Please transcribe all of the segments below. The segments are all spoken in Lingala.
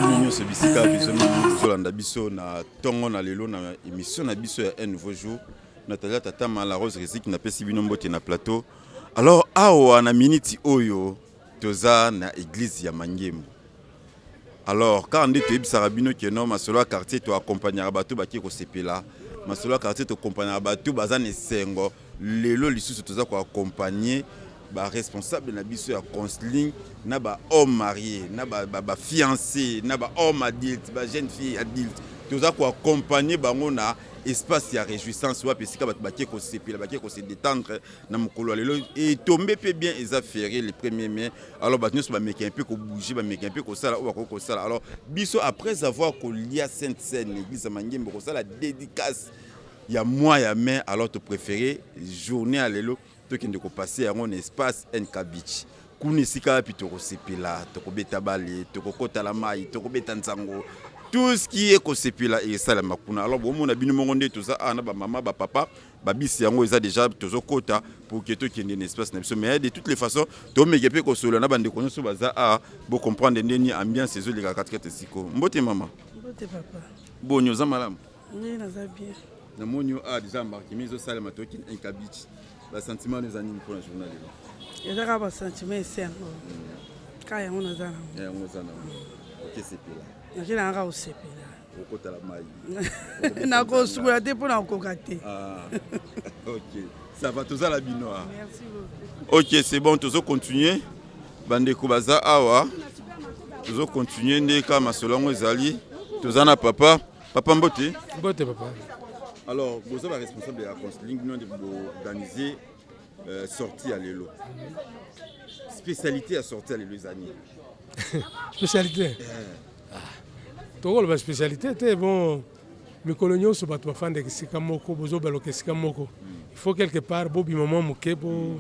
nyonso bisika biso tozolanda biso na ntongo na lelo na émission na biso ya un nouveau jour Natalia Tatama la Rose Rizik napesi bino mbote na plateau. Alors awa na minute oyo toza na église ya Mangemu. Alors quand on dit toyebisaka bino ke no masolo ya quartier to accompagner bato baki ko sepela masolo ya quartier to accompagner bato baza na sengo lelo lisusu toza ko accompagner ba responsable na biso ya counseling na ba homme marié na ba fiancé na ba homme adulte ba jeune fille adulte toza ko accompagner bango na espace ya réjouissance wa pesika bato baki ko sepela baki ko se détendre na mokolo lelo et tomber peu bien eza férié les premiers mai. Alors bato nyonso ba meki un peu ko bouger ba meki un peu ko sala ou ba ko sala. Alors biso après avoir ko lia Sainte Seine l'église ya Mangemu ko sala dédicace ya mois ya mai. Alors to préféré journée à lelo tokende ko passer à un espace NK Beach kuni sika pi to ko sepela to ko beta bale to ko kota la mai to ko beta nzango tout ce qui est ko sepela et ça la makuna. Alors bon mona bino mongonde tout ça na ba maman ba papa ba bisi yango eza déjà tozo kota pour que to kende un espace na biso. Mais de toutes les façons to megepe ko solo na bande ko so baza bo comprendre ndeni ambiance ezo leka 4 siko mbote mama mbote papa bonyo za malamu ni na za bien na monyo déjà marqué mizo sala matoki NK Beach. Le sentiment des animaux pour la journée. Il y a un sentiment ici. Quand il y a un zana. Il y a un zana. Ok, c'est pire. Il y a un aussi pire. Au côté de la maille. Na ko sukula te pour na ko kate. Ah. Ok. Ça va tous à la bino. Merci beaucoup. Ok, c'est bon, tous continuer. Bande kubaza awa. Tous continuer ndeka masolongo ezali. Tous ana papa. Papa mbote. Mbote papa. Alors, vous êtes responsable de la counseling d'organiser sortie à l'élo. Spécialité à sortir à l'élo les années. Spécialité. Tout la spécialité c'est bon. Les coloniaux sont pas fan de Sikamoko, bozo belo Sikamoko. Il faut quelque part bobi moment muke pour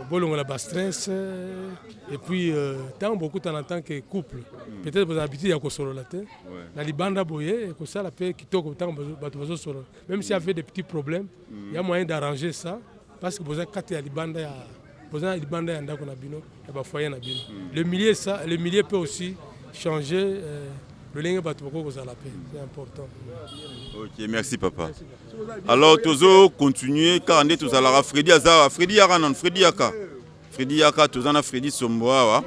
bolongo la bas stress et puis tant beaucoup en tant que couple. Peut-être vous habitez à Kosolo la tête. La libanda boye que ça la paix qui toque tant bato solo. Même s'il y avait des petits problèmes, il y a moyen d'arranger ça parce que vous avez quatre libanda ya vous avez libanda ya ndako na bino ya ba foyer na bino. Le milieu peut aussi changer le lien bato boko za la paix. C'est important. OK, merci papa. Alors tozo continuer car on est tous à la Freddy Azara, Freddy Yaranan, Freddy Yaka. Freddy Yaka tozana Freddy Somboa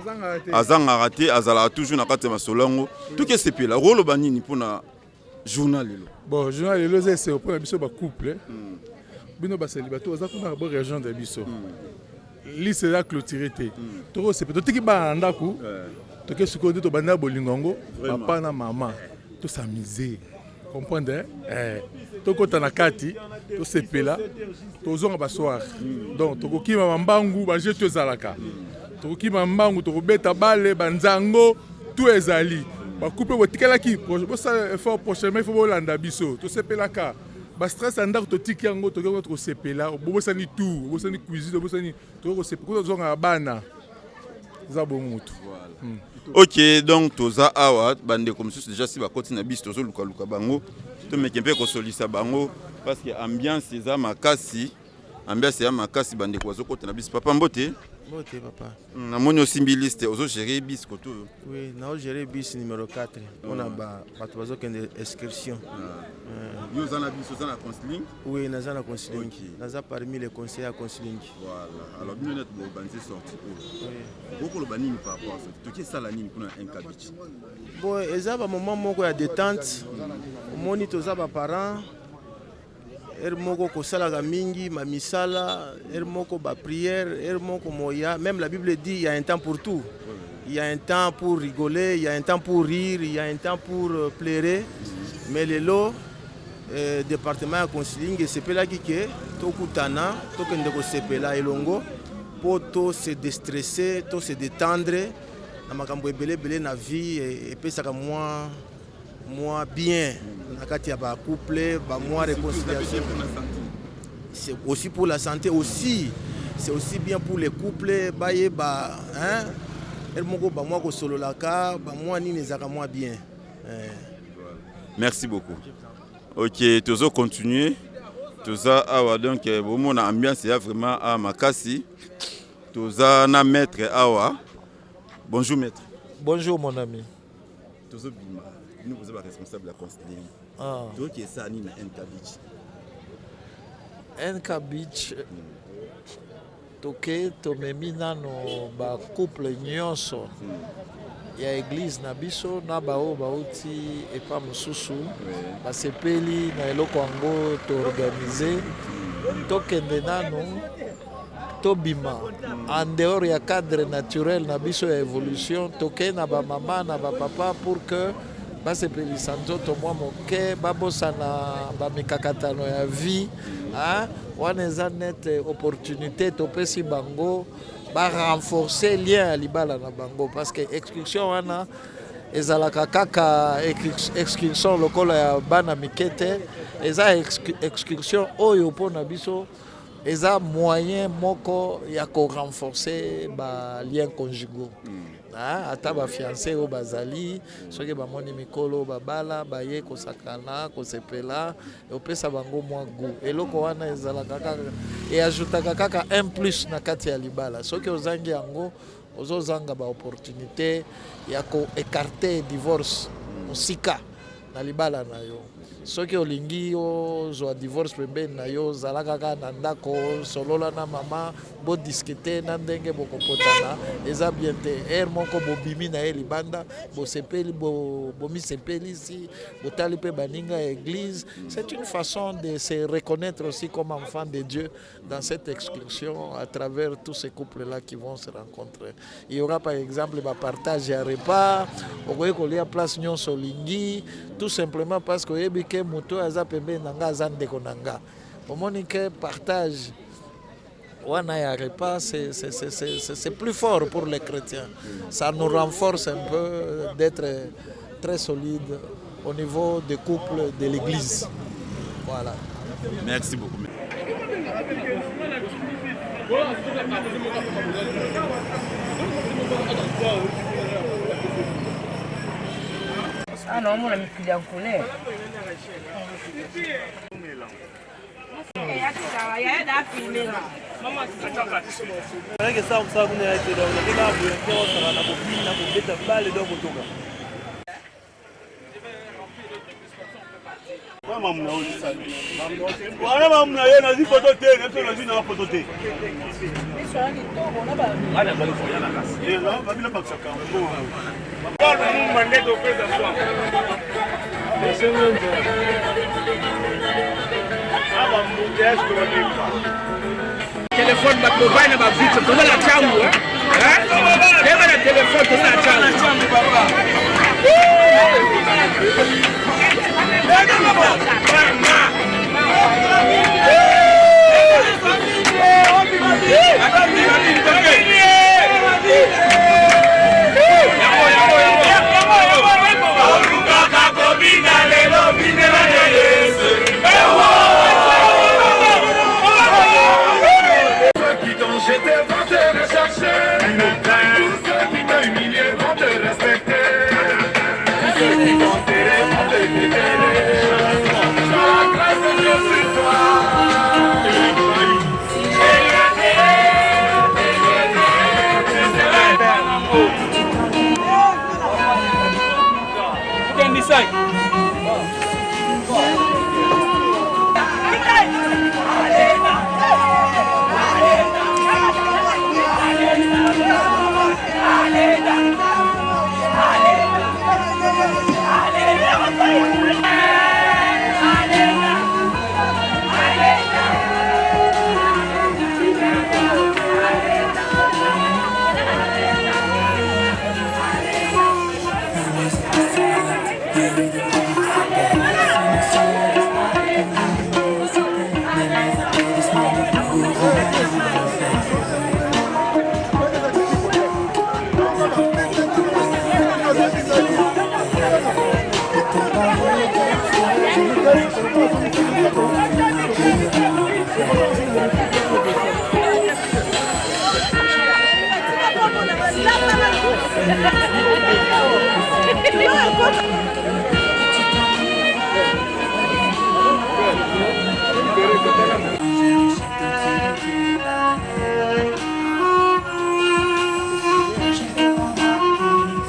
azanga raté azala toujours na kati masolongo. Tout que c'est pela rolo banini pona journal lelo. Bon, journal lelo c'est pour biso ba couple. Bino ba célibataire za kuna ba région de biso. Liste la clôturé té. To c'est peut-être ki ba ndaku. To ke sukondi to banda bolingongo, papa na maman. To s'amuser. Comprendre to kota na kati to sepela to zonga ba soir donc to kokima mambangu ba jeto zalaka to kokima mambangu to kobeta bale banzango tout ezali ba coupe botikala ki bo ça effort prochainement il faut bolanda biso to sepela ka ba stress anda to tiki yango to ko sepela bo sani tout bo sani cuisine bo sani to ko sepela to zonga bana za bo mutu. OK, donc toza awa bande comme ça déjà si ba koti na biso tozo luka luka bango to meke mpe ko solisa bango parce que ambiance eza makasi bande ko zo koti na biso papa mbote. Mbote papa. Na moni aussi liste ozo gérer bis koto. Oui, na gérer bis numéro 4. On a bato bazo kende excursion. Yo zana biso zana counseling? Oui, na zana counseling. Naza parmi les conseillers à counseling. Voilà. Alors nous net bo banze sorti pour. Oui. Beaucoup le banini par rapport à ça. To ki sala nini pour NK Beach. Bon, eza ba moment moko ya détente. Moni toza ba parents. Moko ko sala mingi ma misala, moko ba prière, moko moya. Même la Bible dit il y a un temps pour tout. Il y a un temps pour rigoler, il y a un temps pour rire, il y a un temps pour pleurer. Mais le lot département de counseling c'est là qui que to kutana, to kende ko sepela elongo pour to se déstresser, to se détendre na makambo ebele na vie et puis ça moi bien na kati ya ba couple ba moi réconciliation. C'est aussi pour la santé aussi. C'est aussi bien pour les couples baye ba hein el moko ba moi ko solo la ka ba moi ni nezaka moi bien. Merci beaucoup. OK, tozo continuer. Toza awa donc bon ambiance ya vraiment à makasi. Toza na maître awa. Bonjour maître. Bonjour mon ami. tozobima bino boza baresponsable ya considérer Ah. toyoki esa nini na NK Beach NK Beach toke tomemi nano bacouple nyonso ya église na biso na bao bauti epa mosusu basepeli na eloko yango toorganize tokende nano tobima en dehors ya cadre naturel na biso ya évolution toke na bamama na bapapa pour que basepelisa nzoto mwa moke babosana bamikakatano ya vie wana eza nete opportunité topesi bango barenforcer lien ya libala na bango parce que excursion wana ezalaka kaka excursion lokola ya bana mike te eza excursion oyo mpona biso eza moyen moko ya korenforcer balien conjugaux ata bafiancé oyo bazali soki bamoni mikolo babala baye kosakana kosepela opesa bango mwa goût eloko wana ezalaka kaka eajutaka kaka un plus na kati ya libala soki ozangi yango ozozanga baopportunité ya koekarte divorce mosika na libala na yo soki olingi ozwa divorce pembeni na yo ozala kaka na ndako solola na mama bodiskute na ndenge bokopotana eza bien te ere moko bobimi na ye libanda bosepeli bomisepelisi botali mpe baninga ya église. C'est une façon de se reconnaître aussi comme enfant de Dieu dans cette excursion à travers tous ces couples là qui vont se rencontrer. Il y aura par exemple partage ya repas okoki kolia place nyonso olingi tout simplement parce que oyebi ke moto aza pembeni na nga aza ndeko na nga omoni ke partage wana ya repas c'est plus fort pour les chrétiens. Ça nous renforce un peu d'être très solide au niveau des couples de l'église. Voilà. Merci beaucoup. Ah non, mon ami qui est en colère. Telefone bakovai na bavita toza na changu dema na telefone toza na changu baba J'étais vont te rechercher, tous ceux qui t'ont humilié vont te respecter, tous ceux qui t'ont terré vont te déterrer. Sois la grâce de Dieu sur toi.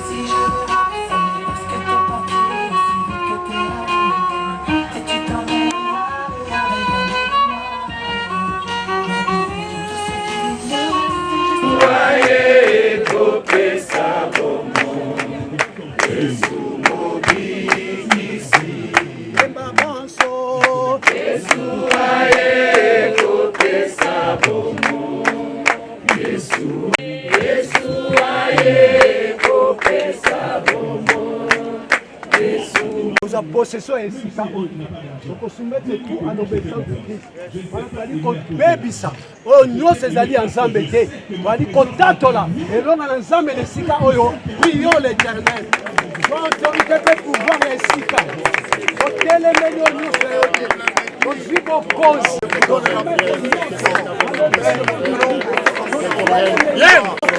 Si je Nous possession et si ça donc soumettre tout à l'obéissance de Christ. Voilà kobebisa oyo nyonso ezali ya Nzambe te wali kotatola elonga na Nzambe na esika oyo prions l'Éternel. Autorité pe pouvoir na esika otelemeli oyo nyonso yo te ozwi bokonzi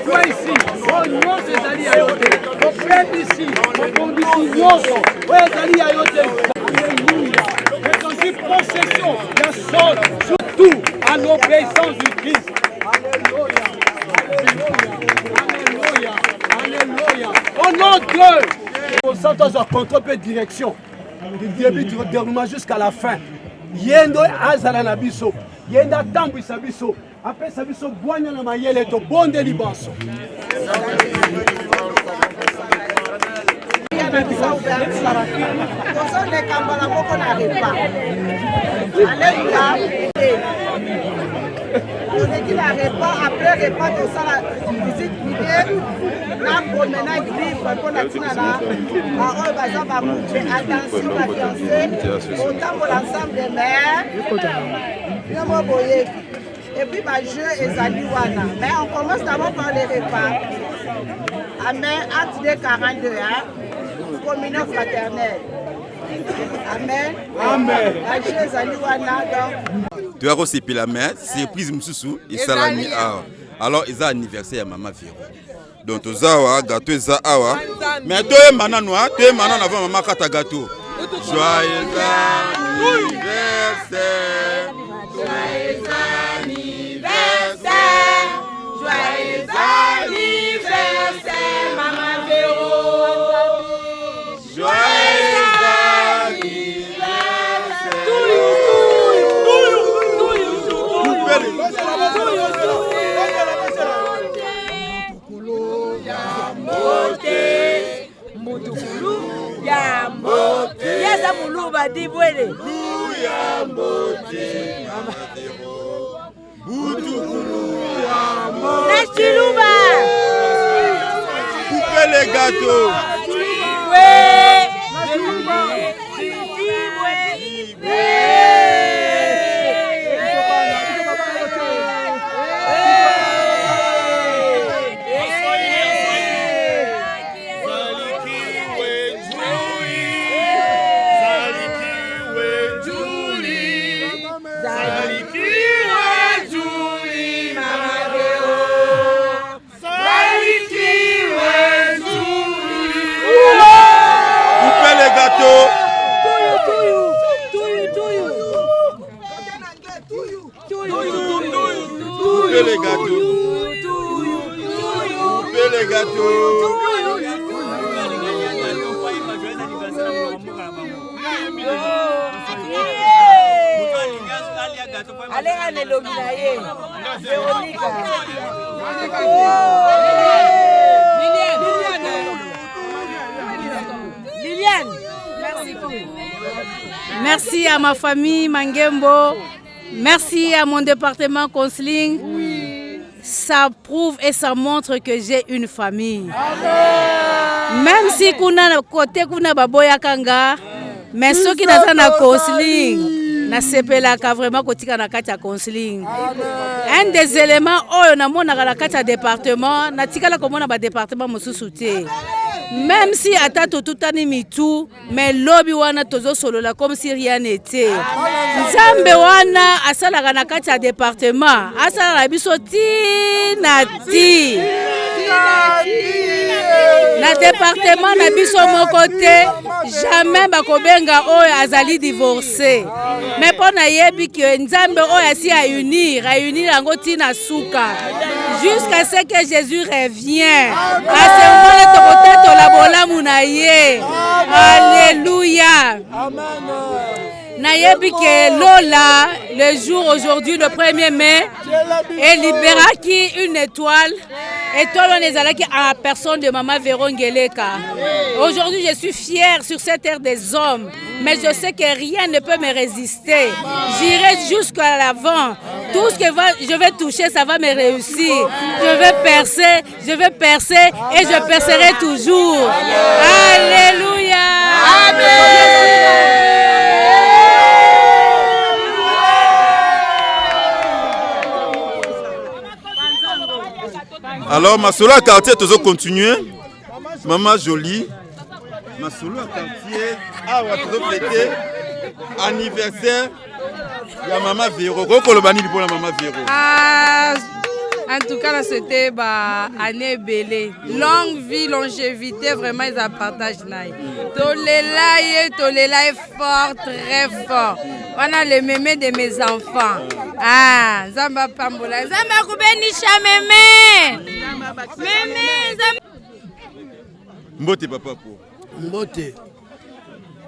toi ici oyo nyonso ezali ya yo te obebisi okondisi nyonso oyo ezali ya yo te. Alléluia. J'ai possession d'un sol, surtout à l'obéissance du Christ. Alléluia. Alléluia. Alléluia. Au nom de au centre de contrôle et direction, du début du déroulement jusqu'à la fin. Yendo azala na biso, yenda tambwisa biso, apesa biso bwanya na mayele to bonde libanso. Après repas de ça, la visite guidée, la promenade libre pour la tinala, attention la fiancée, autant pour l'ensemble des mères, et puis le jeu est Zaliwana. Mais on commence d'abord par les repas. Amen, acte de 42, communion fraternelle. Amen. Amen. La jeu est Zaliwana, donc. Tu as reçu la main, surprise Moussou et Salami. Alors, ils ont anniversaire à Maman Véro. Donc, tu as gâteau, ça awa. Mais tu es maintenant noir, tu es maintenant avant Maman Kata gâteau. Joyeux anniversaire. Joyeux anniversaire. Joyeux anniversaire, Maman Véro. Joyeux Yasa muluba dibwele Nachiluba coupez les gâteaux. Les gâteaux. Les gâteaux. Allez, allez, l'obinaye. Véronica. Liliane. Merci beaucoup. Merci à ma famille Mangembo. Merci à mon département counseling. Ça prouve et ça montre que j'ai une famille. Même si kuna côté kuna baboya kanga, mais ceux qui n'ont pas counseling, na sepela ka vraiment kotika na kati ya counseling. Un des éléments oyo na mona na kati ya département, na tikala komona ba département mosusu te. Même si ata totutani mitu, mais lobby wana tozo solola comme si rien n'était. Nzambe wana asala na kati ya département, asala la biso ti na ti. Na département na biso moko te, jamais bakobenga oyo azali divorcé. Mais pona yebi que Nzambe oyo asi a unir yango ti na suka. Jusqu'à ce que Jésus revienne. À ce moment-là, tokote la bola munaye. Alléluia. Nayebi que Lola, le jour aujourd'hui, le 1er mai, est libéré qui une étoile. Étoile on est allé à la personne de Maman Véro Ngeleka. Aujourd'hui, je suis fière sur cette terre des hommes. mais je sais que rien ne peut me résister. J'irai jusqu'à l'avant. Tout ce que je vais toucher, ça va me réussir. Je vais percer et je percerai toujours. Alléluia. Alors, ma solo à quartier, tu continuer. Maman jolie. Ma solo à quartier. Ah, ouais, tu fêter anniversaire. Il y a Maman Véro. Comment le pour la Maman Véro? Ah, en tout cas, là, c'était année belle. Longue vie, longévité, vraiment, ils en partagent. Tolela est fort, très fort. On a le mémé de mes enfants. Ah, Zamba Pambola. Zamba Koubenisha mémé. Mémé, Zamba. Mbote papa po. Mbote.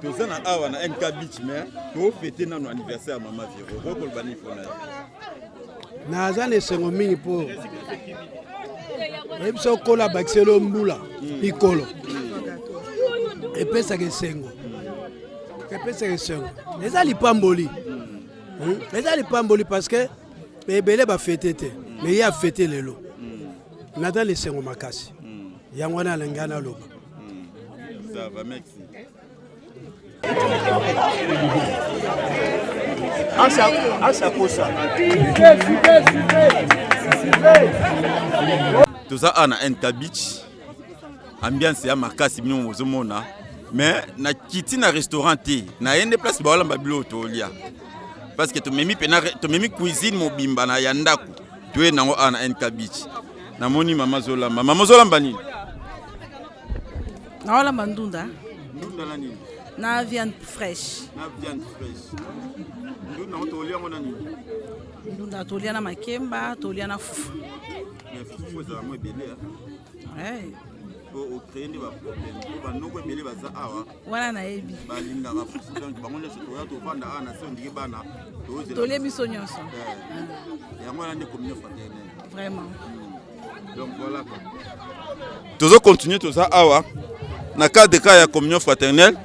Toza na awa na MK Beach mais to fêter na anniversaire Maman Véro. Roko le bani fona. Naza ne sengo mingi po. Ebiso kola bakiselo mbula ikolo. Epesa ke sengo. Epesa ke sengo. Eza lipamboli. Eza lipamboli parce que ebele ba fêter te. Mais ya fêter lelo. Nada le sengo makasi. Yango na lengana loba. Ça va, merci. Tout ça a un beach. Ambiance ya makasi bino ozomona. Mais na kiti na restaurant te. Na yende place ba wala babilo tolia. Parce que to memi cuisine mobimba na yandaku. Tu es nango ana un beach. Na moni Mama Zolamba. Mama Zolamba nini? Na wala mandunda. Ndunda la nini? Na viande fraîche. Na viande fraîche. Ndunda otolia ngona nini? Ndunda tolia na makemba, tolia na fufu. Mais fufu ça mo belé. Ouais. Au créer des problèmes. Ba noko belé baza awa. Wana na yebi. Ba linga ba fufu donc bango le sotoya to vanda ana so ndike bana. Tolia biso nyonso. Ya ngona ndi communion fraternelle. Vraiment. Donc voilà quoi. Tozo continuer tout ça awa. Na cadre de cas ya communion fraternelle.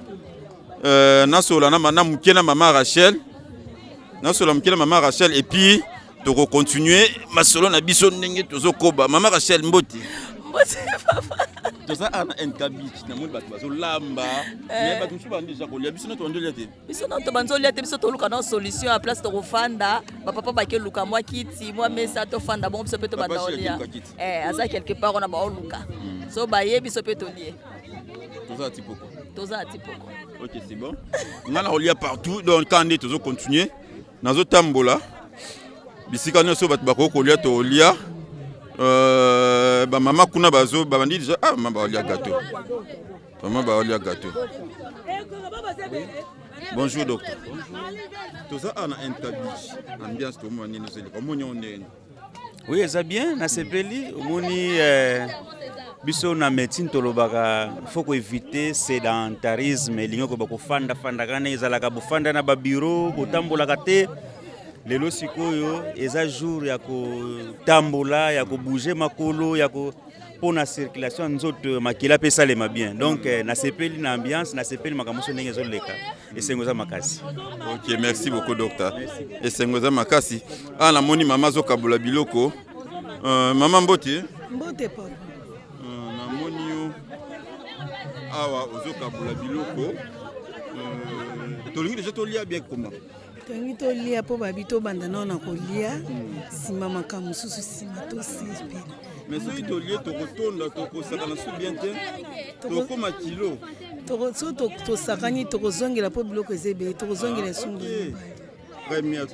Na sola na mana mukena Maman Rachel. Na sola mukena Maman Rachel et puis toko continuer ma solo na biso ndenge tozo koba Maman Rachel Mboti. Mboti papa. Toza ana NK Beach na moni bato bazo lamba. Mais bato msuba déjà kolia biso na to ndolia te. Biso na to banzolia te biso to luka na solution à place to kofanda. Ba papa ba ke luka moi kiti, moi mesa to fanda bon biso pe to banda olia. Aza quelque part on a ba luka. So ba ye biso pe to lié. Toza tipoko. Toza tipoko. OK, c'est bon. On a olia partout donc quand on est tozo continuer. Nazo tambola. Bisika nyoso bato bako kolia to olia. Ba mama kuna bazo ba bandi déjà ah mama ba olia gâteau. Maman ba olia gâteau. Bonjour docteur. Tout ça on a un tabiche. Ambiance to mo ni nozeli ko mo nyonde. Oui, ça bien na sepeli moni biso na médecine tolobaka faut ko éviter sédentarisme lingo ko bako fanda kana ezalaka bofanda na ba bureau ko tambola kate. Lelo sikoyo eza jour ya ko tambola ya ko bouger makolo ya ko pona circulation nzoto makila pesa le bien donc na sepeli na ambiance na sepeli makamoso ndenge zoleka esengoza makasi. OK, merci beaucoup docteur. Esengoza makasi. Ah na moni mama zo kabula biloko. Maman Mboti. Mbote papa. Na moni yo awa ozo kabula biloko. Tolingi déjà tolia bien comment? Tolingi tolia po babi to banda na kolia. Sima makamu susu sima to sespela. Mais si tu lié to kotonda to kosakana su bien te. To koma kilo. To sakani to kozongela po biloko ezebe to kozongela sungu. Très bien.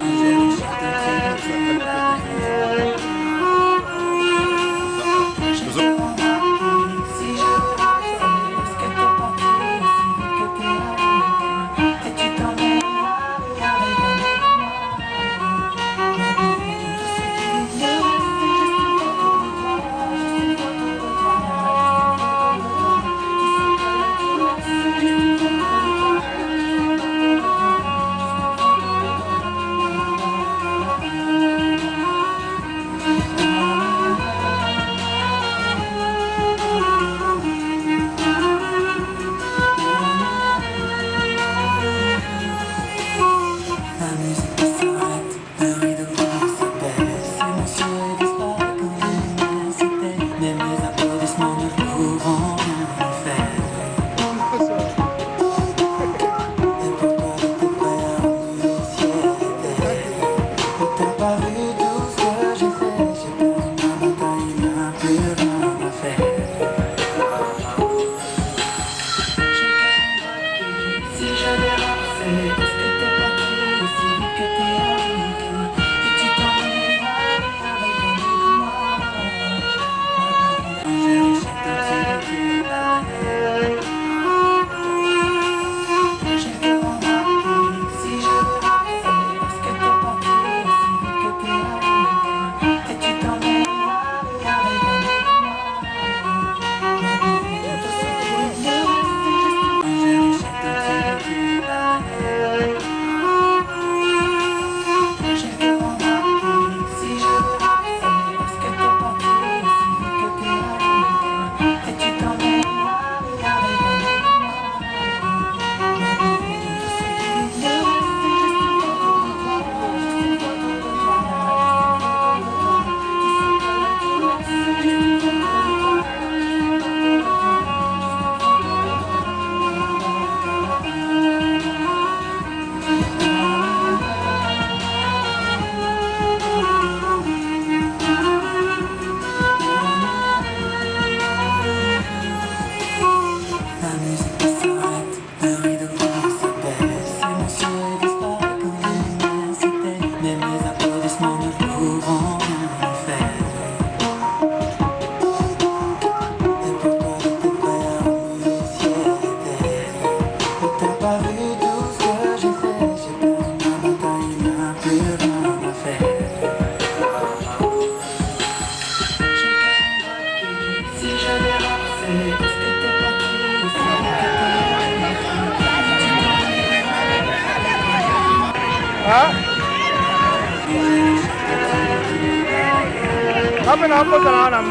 Hapa na hapo tunaona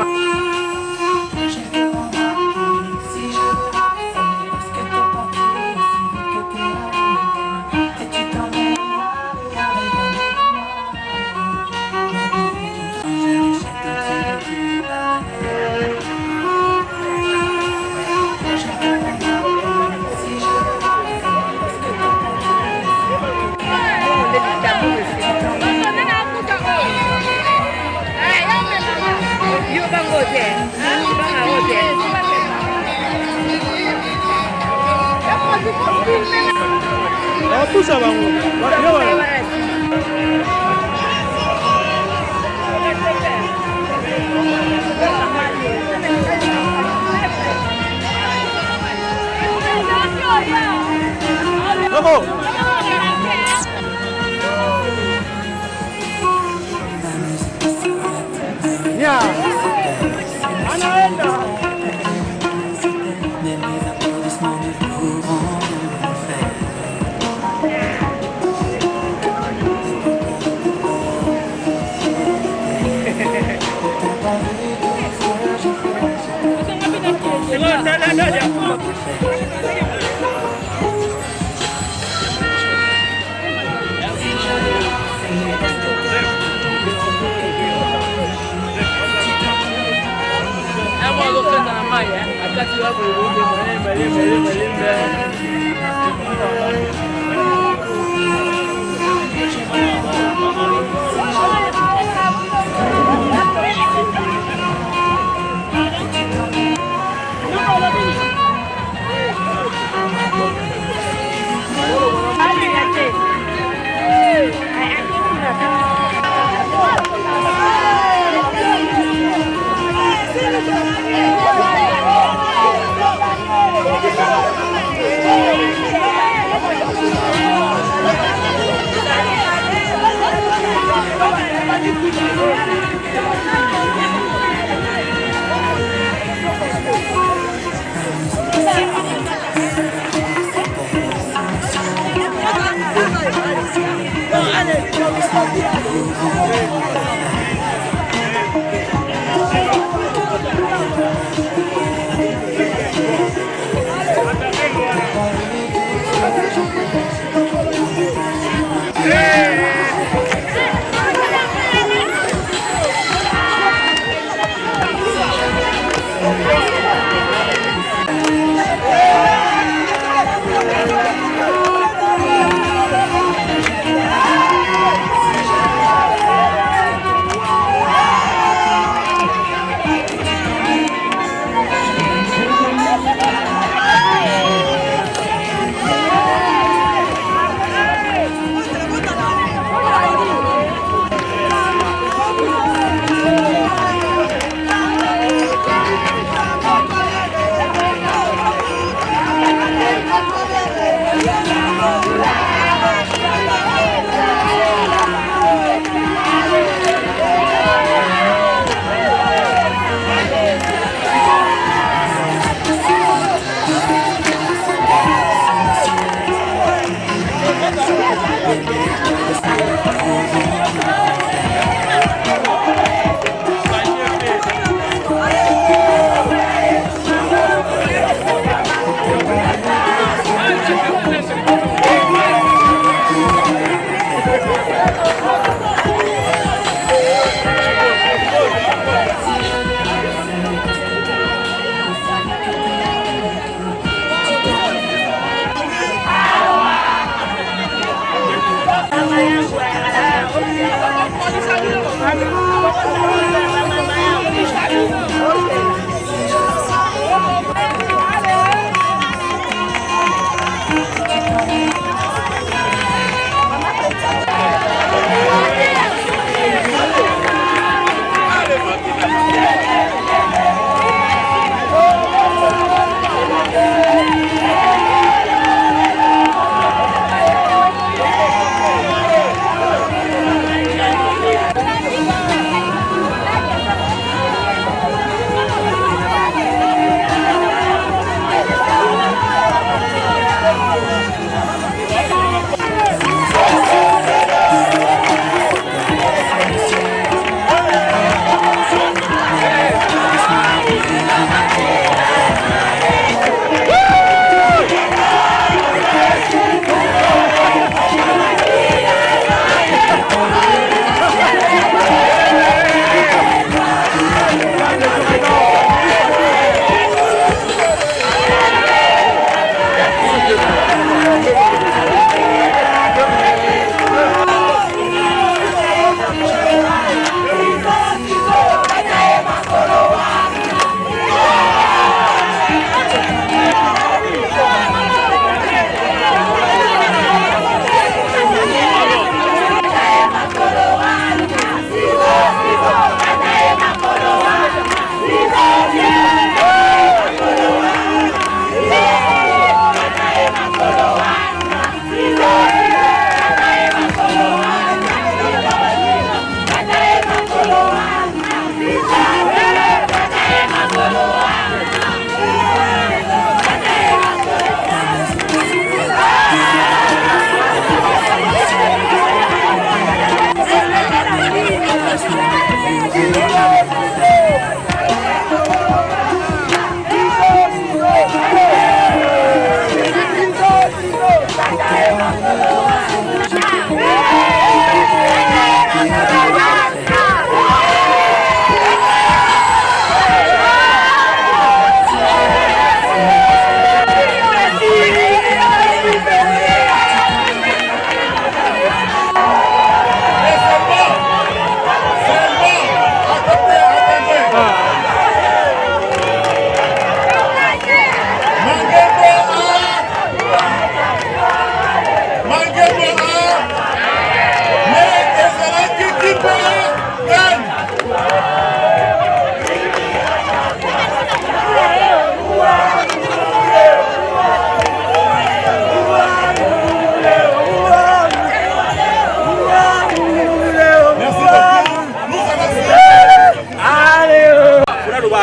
Pusa bango.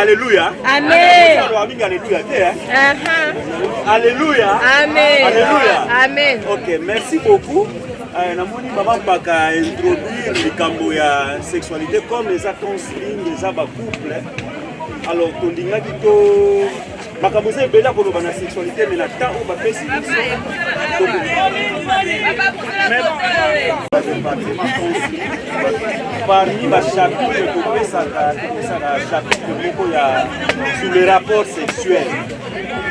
alléluia. Amen. Alléluia. Uh-huh. Alléluia. Amen. Alléluia. Amen. Ok, merci beaucoup. Namoni maman baka introduire likambo ya sexualité comme les counseling, les couple. Alors tolingaki to makambo za ebele koloba na sexualité mais na temps oyo bapesi parmi bachapitre topesaka chapitre moko ya sur le rapport sexuel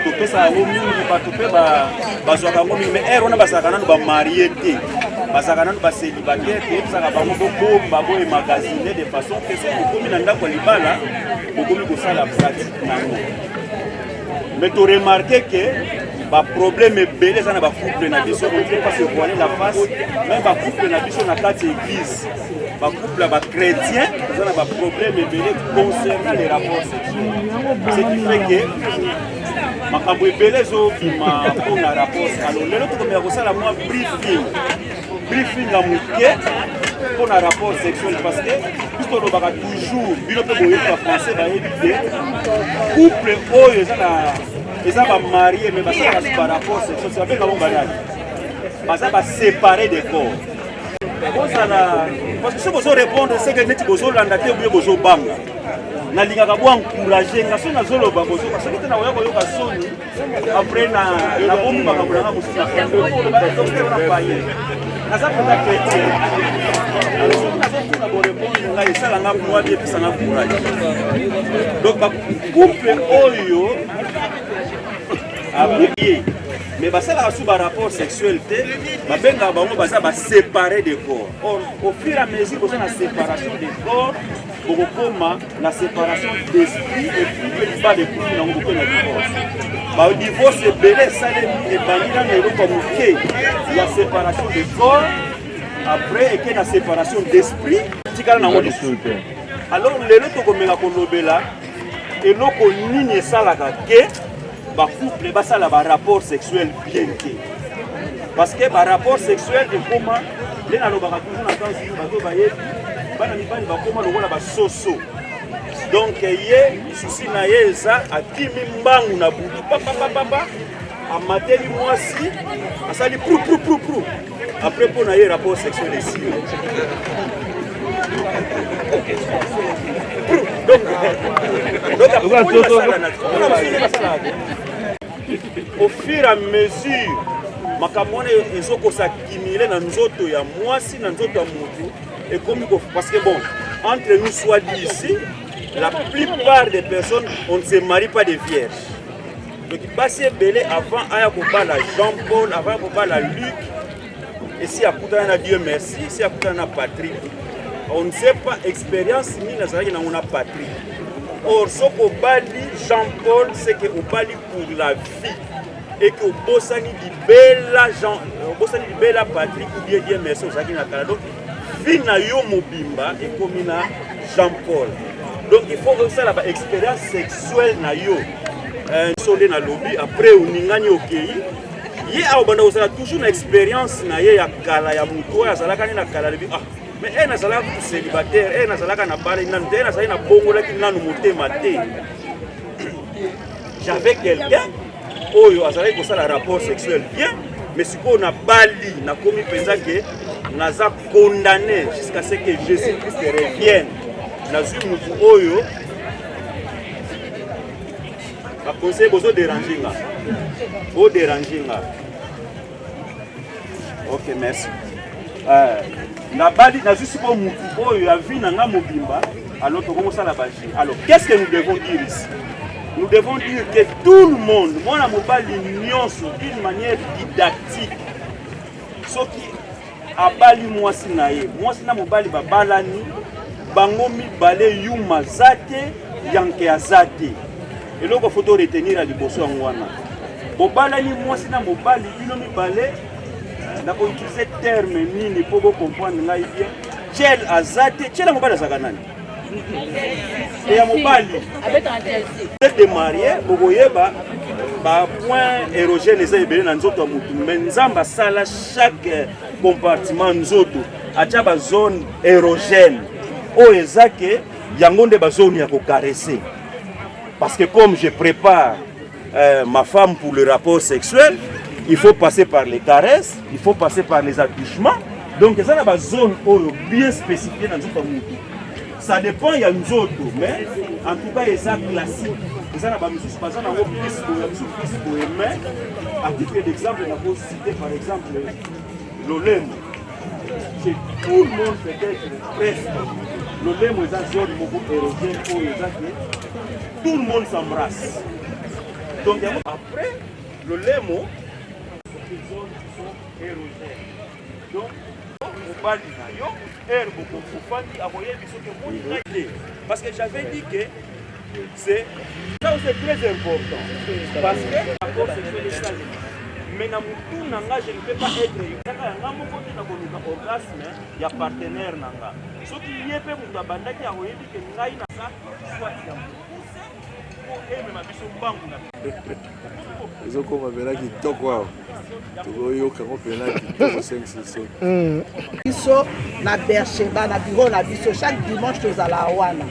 topesaka yango mingi bato mpe bazwaka yango mingi mais ere wana bazalaka nano bamarie te bazalaka nano bacélibataire te ebisaka bango bobomba boemagasine de façon ke soki bokomi na ndako ya libala bokomi kosala pratique nango mais toremarke ke baproblème ebele eza na bacouple na biso on ne peut pas se voiler la face même bacouple na biso na kati ya église bacouple ya bachrétien eza na baproblème ebele concernant les rapports sexuels ce qui fait que makambo ebele ezobima mpona rapport alors lelo tokomeka kosala mwa briefing ya moke mpona rapport sexuel parce que biso tolobaka toujours bino mpe boyeba français bayebi te couple oyo eza bamarie mais basalaka su barapport sexuel babenga bongo banani baza baséparé de corps bozala parce que soki bozorépondre seke neti bozolanda te obuye bozobanga nalingaka bo encourage nga soki nazoloba bozoka soki te nakoya koyoka soni apres nabomi makambo nanga mosusu na paye naza mpenza chrétien soki nazokuna borépondre ngai esalanga mwa bi episanga courage donc bacouple oyo abouye mais basalaka su barapport sexuel te babengaka bango baza baséparé de corps or au fur et à mesure boza na séparation de corps bokokoma na séparation d'esprit et puis pas de couple nango bokoki na divorce badivorce ebele esalemi ebandi nano eloko moke ya séparation de corps après eke na séparation d'esprit tikala nango lisusu te alors lelo tokomeka kolobela eloko nini esalaka ke bacouple basala barapport sexuel bien te parce que barapport sexuel ekoma nde nalobaka toujours na temps suivi bato bayebi bana mibali bakoma lokola basoso donc ye susi na ye eza akimi mbangu na butu papapapapa amateli mwasi asali pru après mpo na ye rapport sexuel esio au fur et à mesure makambo wana ezokosakimile na nzoto ya mwasi na nzoto ya motu ekomi parce que bon entre nous soit dit ici la plupart des personnes on ne se marie pas des vierges donc basi ebele avant aya kobala Jean-Paul avant kobala Luc et si akutana na Dieu merci si akutana na Patrick on ne sait pas expérience ni nazalaki nango na Patrick or soki obali Jean-Paul c'est que obali pour la vie et que obosani libela Patrick ou bien Dieu merci ozalaki na kala donc vie na yo mobimba ekomi na Jean-Paul donc il faut osala ba expérience sexuelle na yo sole na lobby après oningani okei ye aobanda kozala toujours na expérience na ye ya kala ya moto oyo azalaka ni na kala lebi mais elle nazalaka célibataire elle nazalaka na bale nanu te nazali na bongolaki nanu motema te j'avais quelqu'un oyo azalaki kosala rapport sexuel bien mais sikoyo na bali nakomi mpenza ke naza condamné jusqu'à ce que Jésus-Christ revienne nazwi mutu oyo baconseille bozoderange nga boderange nga ok merci na bali nazwi sikoyo mutu oyo ya vie na nga mobimba alors tokokosala baji alors qu'est-ce que nous devons dire ici nous devons dire que tout le monde mwana mobali nyonso d'une manière didactique soki abali mwasi na ye mwasi na mobali babalani bango mibale yuma za te yanke aza te eloko foto retenir ya liboso yango wana bobalani mwasi na mobali bino mibale nakoutilize terme nini mpo bocomprendre ngai bien tiel aza te tiel ya mobali azalaka nani eya mobali de marie bokoyeba bapoint érogène eza ebele na nzoto ya motu me nzambe asala chaque compartiment nzoto atia bazone érogène oyo eza ke yango nde bazone ya kokarese Parce que comme je prépare ma femme pour le rapport sexuel, il faut passer par les caresses, il faut passer par les attouchements. Donc, ça a une zone bien spécifiée dans notre monde. Ça dépend, il y a une zone, mais en tout cas, il y a ça classique. Ça a une à titre d'exemple, on peut citer par exemple l'olème. Chez tout le monde, peut-être presque, l'olème est une zone beaucoup érogène, tout le monde s'embrasse. Donc, après, l'olème, c'est des zones qui sont érogènes. Donc, parce que j'avais dit que c'est très important. Parce que l'accord sexuel est ça. Mais je ne peux pas être orgasme, il y a partenaire. Ce qui y est, biso na Bercheba na bureau na biso chaque dimanche tozala wana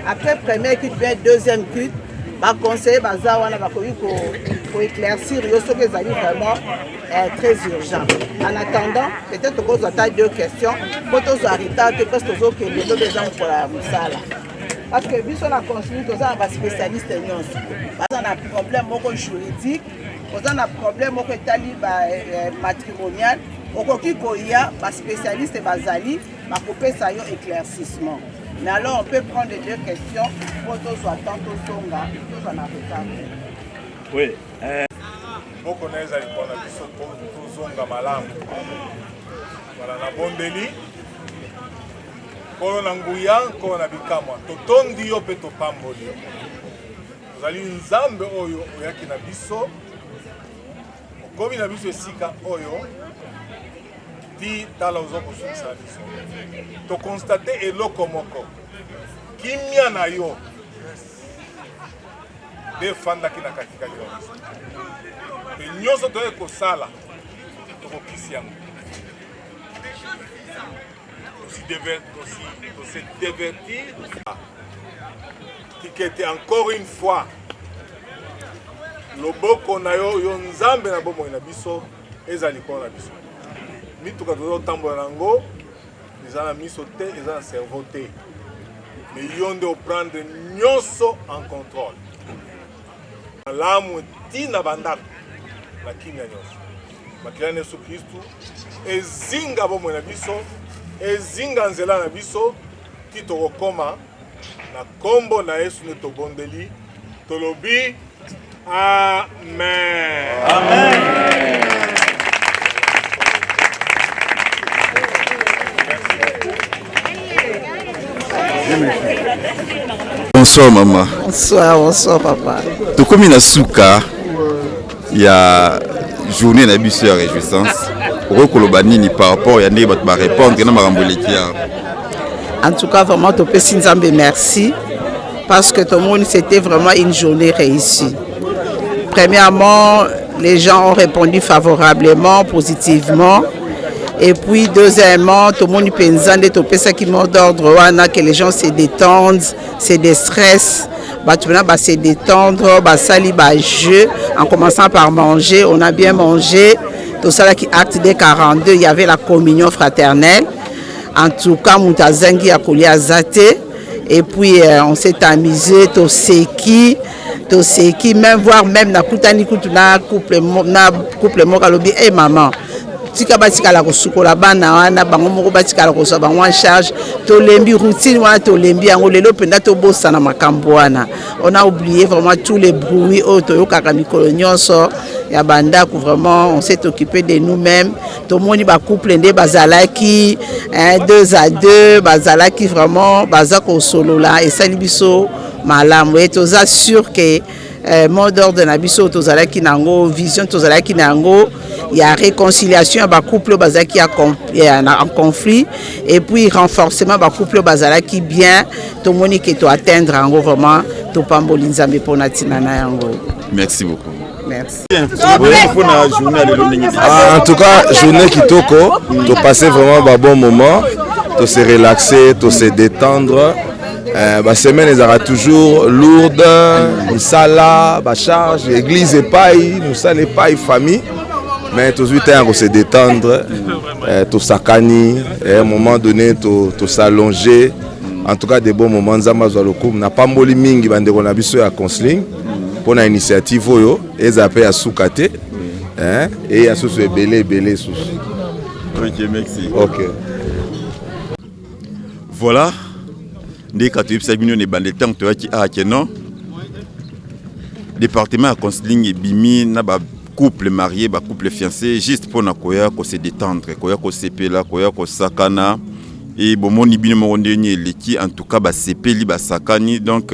après première culte bien deuxième culte ba conseiller baza wana bakoki ko éclaircir yo soki ezali vraiment très urgent. En attendant peut-être tokozwa ta deux questions po tozwa retard te parce que tozokende tozeza pour la mosala. Parce que biso na conseiller toza ba spécialiste nyonso baza na problème moko juridique, baza na problème moko etali matrimonial, okoki koya ba spécialiste bazali bakopesa yo éclaircissement. Mais alors on peut prendre les deux questions pour tozwa tantôt songa tozwa na retard. Oui. Boko neza ipona biso tozonga malamu. Voilà na bondeli. Kono na nguya, kono na bikamwa. Totondi yo pe topamboli yo. Tozali nzambe oyo oyaki na biso. Okomi na biso esika oyo. Di tala ozoko sukisa biso. To constate eloko moko. Kimia na yo. Defanda ki na katika yo. Te nyoso toye kosala. Toko kisi yango. Se divertir, qui était encore une fois le boko na yo nzambe na bomo na biso ezali ko na biso mituka tozo tambola nango ezala miso te ezala cerveau te mais yonde o prendre nyonso en contrôle alamu tina bandako na kimia nyonso makila Yesu Kristu ezinga bomo na biso ezinga nzela na biso ti tokokoma na kombo na Yesu ne tobondeli tolobi amen. Amen. Bonsoir maman. Bonsoir papa. Tokomi na suka ya journée na biso ya réjouissance. Ni par rapport à Yandé va répondre en tout cas vraiment te peux Nzambe merci parce que tout le monde c'était vraiment une journée réussie. Premièrement, les gens ont répondu favorablement, positivement. Et puis deuxièmement, tout le monde pense que ça qui m'a d'ordre que les gens se détendent, se déstressent. Tu vas se détendre, sali jeu en commençant par manger, on a bien mangé. Tout ça qui acte des 42, il y avait la communion fraternelle. En tout cas, Moutazengi a collé à Zate. Et puis, on s'est amusé, tout ce qui, même voir même na kutani kutuna couple mokalobi et maman. Tika batika la kosukola bana wana bango moko batika la koso bango en charge to lembi routine wana to lembi yango lelo penda to bossa na makambo wana. On a oublié vraiment tous les bruits auto kaka mikolo nyonso ya bandako vraiment on s'est occupé de nous-mêmes. To moni ba couple ndé bazalaki 2 à 2 bazalaki vraiment bazako solo là et salibiso malamu et toza sûr que mot d'ordre na biso tozalaki nango vision tozalaki nango il y a réconciliation ba couple bazaki en conflit et puis renforcement ba couple bazalaki bien to moni que to atteindre yango vraiment to pamboli nzambe pona tina na yango. Merci beaucoup. Merci. En tout cas, journée kitoko, to passer vraiment un bon moment, to se relaxer, to se détendre. La semaine est toujours lourde, misala, charge, église et paille, nous sommes pas famille, mais tout de suite on se détendre, tout sakani, à un moment donné tout s'allonger, en tout cas des bons moments. Zamazalokum n'a pas moli mingi bande qu'on a biso à counseling pour une initiative oyo, et appellent à soukate, et à sous belé sous. Ok, merci. Ok. Voilà. Dès que tu as vu les bandes de temps, tu as dit que non. Département à counseling et bimi, na ba couple marié, ba couple fiancé, juste pour na koya ko se détendre, koya ko sepela, koya ko sakana. Et bon, mon ibino mon dernier leki, en tout cas ba sepeli, ba sakani. Donc,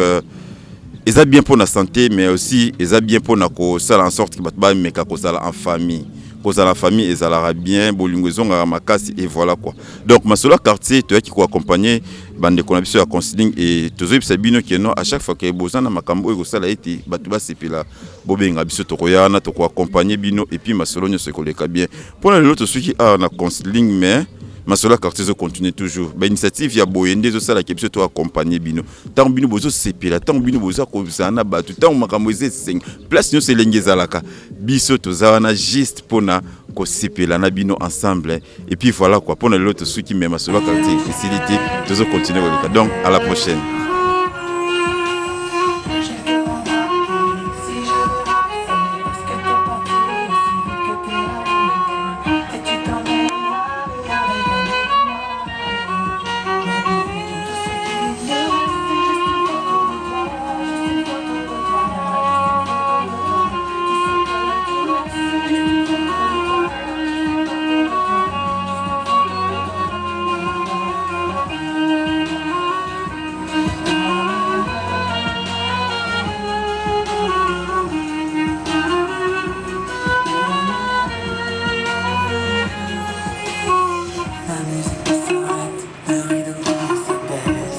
ils ont bien pour la santé, mais aussi ils ont bien pour na ko ça en sorte que ba meka ko ça en famille. Cause à la famille et ça la bien bolingozon à makasi et voilà quoi. Donc ma solo quartier tu as qui accompagner bande connexion à counseling et toujours sabino qui non à chaque fois que bozana makambo et ça la été batuba sepila bobenga biso to koyana to ko accompagner bino et puis ma solo ne se koleka bien. Pour l'autre ceux qui a na counseling mais ma solo quartier continue toujours. Ba initiative ya boyende zo sala ke biso to accompagner bino. Tant bino bozo sepila, tant bino bozo ko zana batu, tant makambo eze 5 place no selenge zalaka. Biso to zana juste pona ko sepela na bino ensemble et puis voilà quoi pour l'autre ceux qui même ma solo quartier facilité toujours continuer donc à la prochaine.